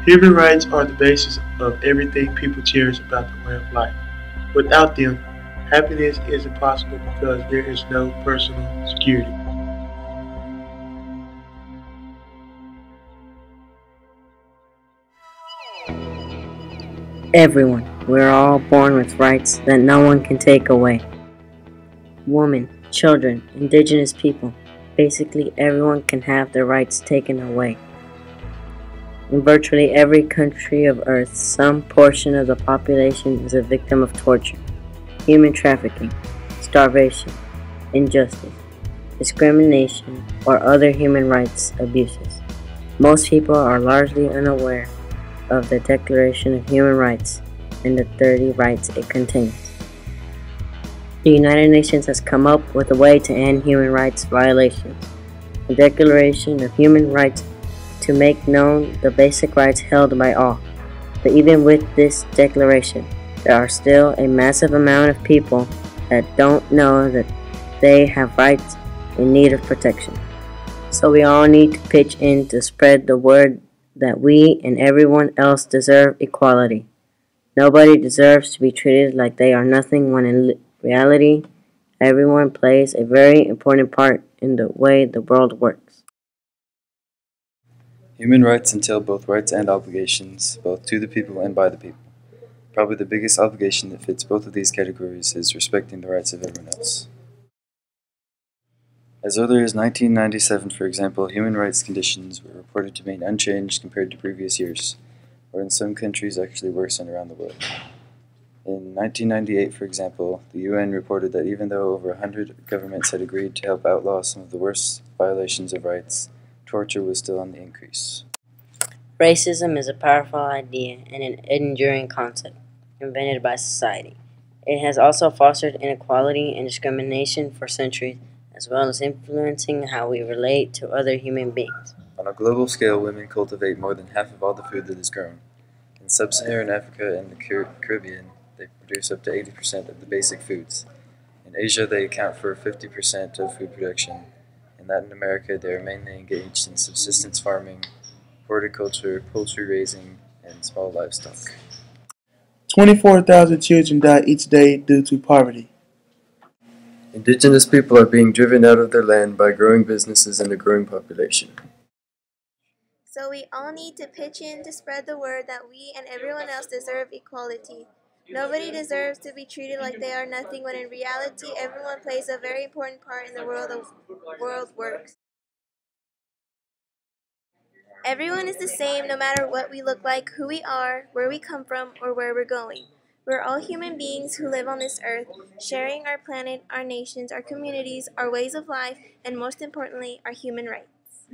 Human rights are the basis of everything people cherish about the way of life. Without them, happiness is impossible because there is no personal security. Everyone. We're all born with rights that no one can take away. Women, children, indigenous people. Basically, everyone can have their rights taken away. In virtually every country of Earth, some portion of the population is a victim of torture, human trafficking, starvation, injustice, discrimination, or other human rights abuses. Most people are largely unaware of the Declaration of Human Rights and the 30 rights it contains. The United Nations has come up with a way to end human rights violations. The Declaration of Human Rights to make known the basic rights held by all. But even with this declaration, there are still a massive amount of people that don't know that they have rights in need of protection. So we all need to pitch in to spread the word that we and everyone else deserve equality. Nobody deserves to be treated like they are nothing when in reality, everyone plays a very important part in the way the world works. Human rights entail both rights and obligations, both to the people and by the people. Probably the biggest obligation that fits both of these categories is respecting the rights of everyone else. As early as 1997, for example, human rights conditions were reported to remain unchanged compared to previous years, or in some countries actually worsened around the world. In 1998, for example, the UN reported that even though over 100 governments had agreed to help outlaw some of the worst violations of rights, torture was still on the increase. Racism is a powerful idea and an enduring concept invented by society. It has also fostered inequality and discrimination for centuries, as well as influencing how we relate to other human beings. On a global scale, women cultivate more than half of all the food that is grown. In sub-Saharan Africa and the Caribbean, they produce up to 80% of the basic foods. In Asia, they account for 50% of food production. In Latin America, they are mainly engaged in subsistence farming, horticulture, poultry raising, and small livestock. 24,000 children die each day due to poverty. Indigenous people are being driven out of their land by growing businesses and a growing population. So we all need to pitch in to spread the word that we and everyone else deserve equality. Nobody deserves to be treated like they are nothing when in reality everyone plays a very important part in the world works. Everyone is the same no matter what we look like, who we are, where we come from, or where we're going. We're all human beings who live on this earth, sharing our planet, our nations, our communities, our ways of life, and most importantly, our human rights.